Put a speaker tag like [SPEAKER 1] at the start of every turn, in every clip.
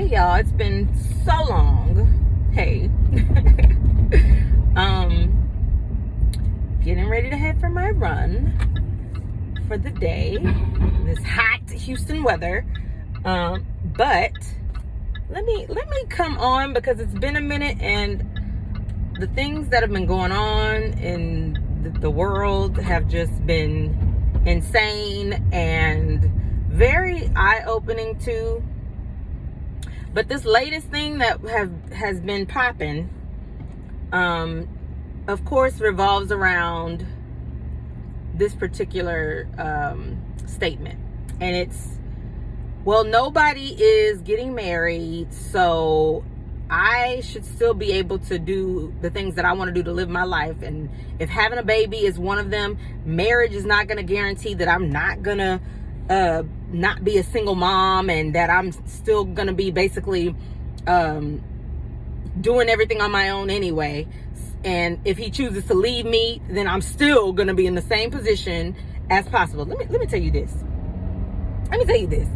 [SPEAKER 1] Hey y'all, it's been so long. Hey. Getting ready to head for my run for the day. This hot Houston weather. But let me come on because it's been a minute and the things that have been going on in the world have just been insane and very eye-opening too. But this latest thing that has been popping, of course, revolves around this particular statement. And it's, well, nobody is getting married, so I should still be able to do the things that I want to do to live my life. And if having a baby is one of them, marriage is not going to guarantee that I'm not going to not be a single mom, and that I'm still gonna be basically doing everything on my own anyway. And if he chooses to leave me, then I'm still gonna be in the same position as possible. Let me tell you this. Let me tell you this.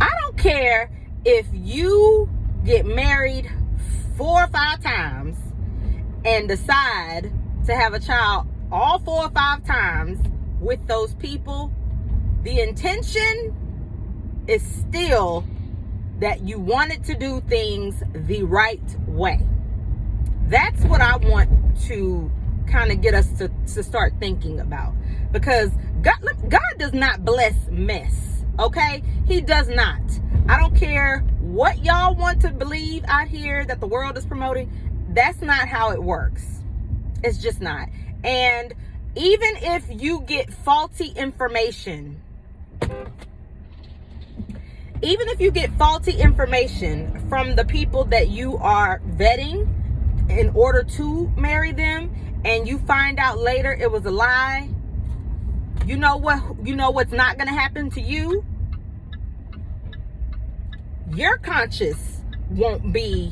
[SPEAKER 1] I don't care if you get married 4 or 5 times and decide to have a child all 4 or 5 times with those people. The intention is still that you wanted to do things the right way. That's what I want to kind of get us to start thinking about. Because God does not bless mess, okay? He does not. I don't care what y'all want to believe out here that the world is promoting. That's not how it works. It's just not. And even if you get faulty information, from the people that you are vetting in order to marry them, and you find out later it was a lie, you know what's not going to happen to you? Your conscience won't be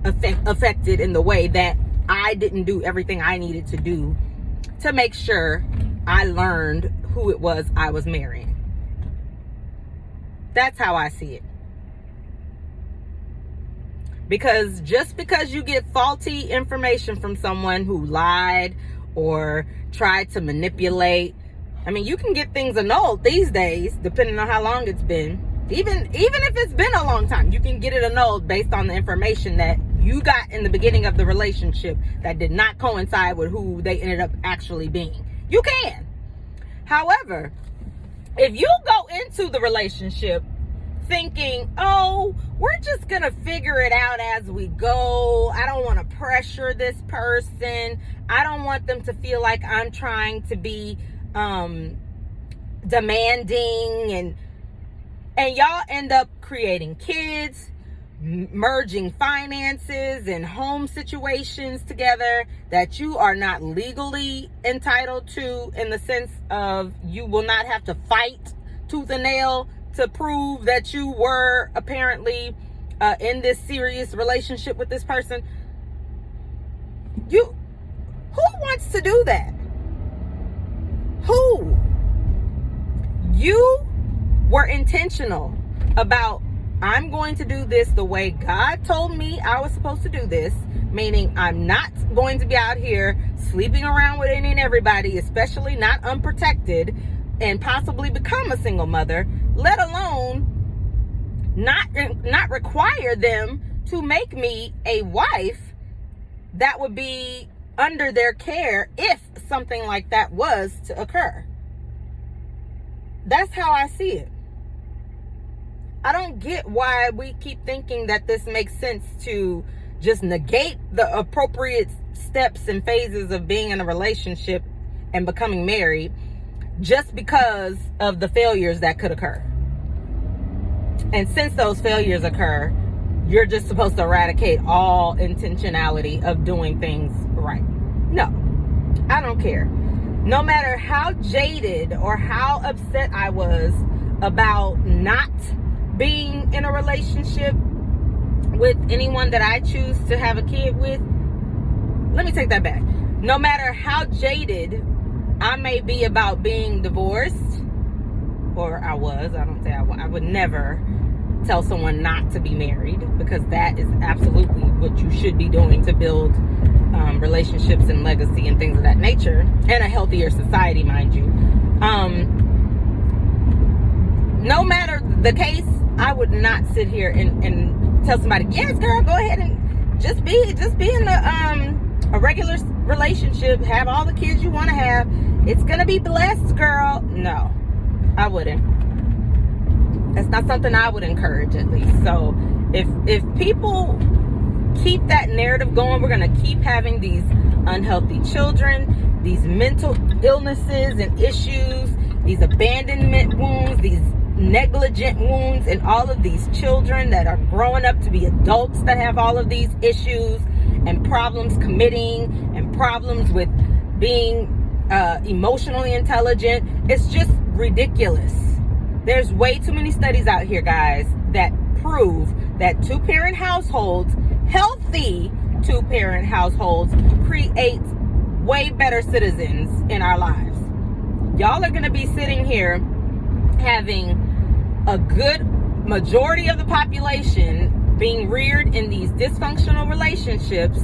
[SPEAKER 1] affected in the way that I didn't do everything I needed to do to make sure I learned who it was I was marrying. That's how I see it. Because just because you get faulty information from someone who lied or tried to manipulate, I mean, you can get things annulled these days, depending on how long it's been. Even if it's been a long time, you can get it annulled based on the information that you got in the beginning of the relationship that did not coincide with who they ended up actually being. You can. However, if you go into the relationship thinking, oh, we're just going to figure it out as we go. I don't want to pressure this person. I don't want them to feel like I'm trying to be demanding. And y'all end up creating kids, merging finances and home situations together that you are not legally entitled to, in the sense of you will not have to fight tooth and nail to prove that you were apparently in this serious relationship with this person. Who wants to do that? Who? You were intentional about, I'm going to do this the way God told me I was supposed to do this, meaning I'm not going to be out here sleeping around with any and everybody, especially not unprotected, and possibly become a single mother, let alone not require them to make me a wife that would be under their care if something like that was to occur. That's how I see it. I don't get why we keep thinking that this makes sense to just negate the appropriate steps and phases of being in a relationship and becoming married just because of the failures that could occur. And since those failures occur, you're just supposed to eradicate all intentionality of doing things right. No, I don't care. No matter how jaded or how upset I was about not being in a relationship with anyone that I choose to have a kid with, let me take that back. No matter how jaded I may be about being divorced, or I was, I don't say I would never tell someone not to be married, because that is absolutely what you should be doing to build relationships and legacy and things of that nature, and a healthier society, mind you. No matter the case, I would not sit here and tell somebody, yes, girl, go ahead and just be in a regular relationship, have all the kids you want to have. It's gonna be blessed, girl. No, I wouldn't. That's not something I would encourage, at least. So if people keep that narrative going, we're gonna keep having these unhealthy children, these mental illnesses and issues, these abandonment wounds, these negligent wounds, and all of these children that are growing up to be adults that have all of these issues and problems committing and problems with being emotionally intelligent. It's just ridiculous. There's way too many studies out here, guys, that prove that two-parent households, healthy two-parent households, create way better citizens in our lives. Y'all are going to be sitting here having a good majority of the population being reared in these dysfunctional relationships,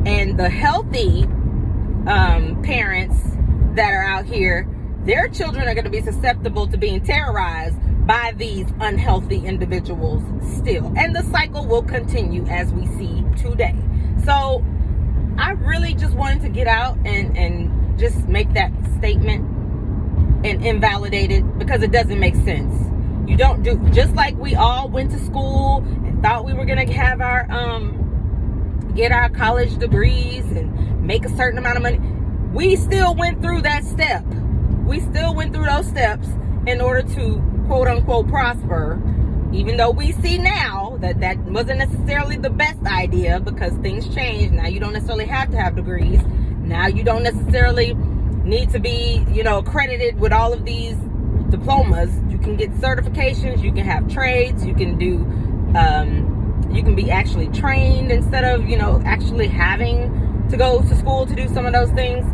[SPEAKER 1] and the healthy parents that are out here, their children are going to be susceptible to being terrorized by these unhealthy individuals still. And the cycle will continue as we see today. So I really just wanted to get out and just make that statement and invalidate it, because it doesn't make sense. You don't do, just like we all went to school and thought we were going to have our get our college degrees and make a certain amount of money. We still went through that step. We still went through those steps in order to quote unquote prosper, even though we see now that that wasn't necessarily the best idea, because things change. Now you don't necessarily have to have degrees. Now you don't necessarily need to be, accredited with all of these diplomas. You can get certifications, you can have trades, you can do, you can be actually trained instead of, actually having to go to school to do some of those things.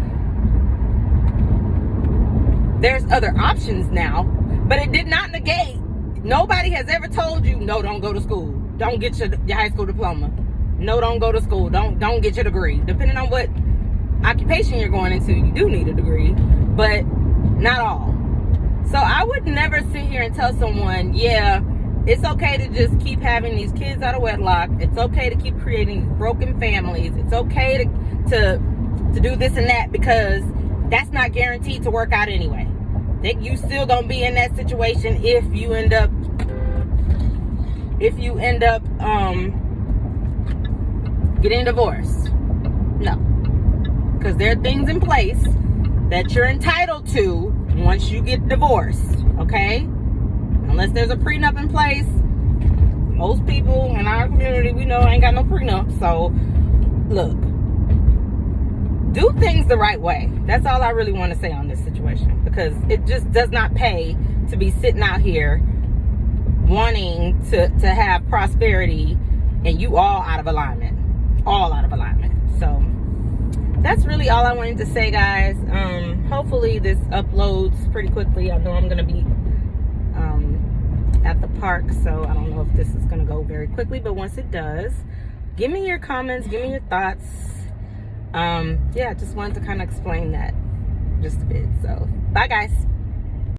[SPEAKER 1] There's other options now, but it did not negate. Nobody has ever told you, no, don't go to school. Don't get your high school diploma. No, don't go to school. Don't get your degree. Depending on what occupation you're going into, you do need a degree, but not all. So I would never sit here and tell someone, yeah, it's okay to just keep having these kids out of wedlock. It's okay to keep creating broken families. It's okay to do this and that, because that's not guaranteed to work out anyway. That you still gonna be in that situation if you end up getting divorced. No. Because there are things in place that you're entitled to once you get divorced, okay? Unless there's a prenup in place. Most people in our community, we know, ain't got no prenup. So, look, do things the right way. That's all I really want to say on this situation, because it just does not pay to be sitting out here wanting to have prosperity and you all out of alignment. All out of alignment. So that's really all I wanted to say, guys. Hopefully this uploads pretty quickly. I know I'm going to be at the park, so I don't know if this is going to go very quickly, but once it does, give me your comments, give me your thoughts. Yeah, just wanted to kind of explain that just a bit. So bye, guys.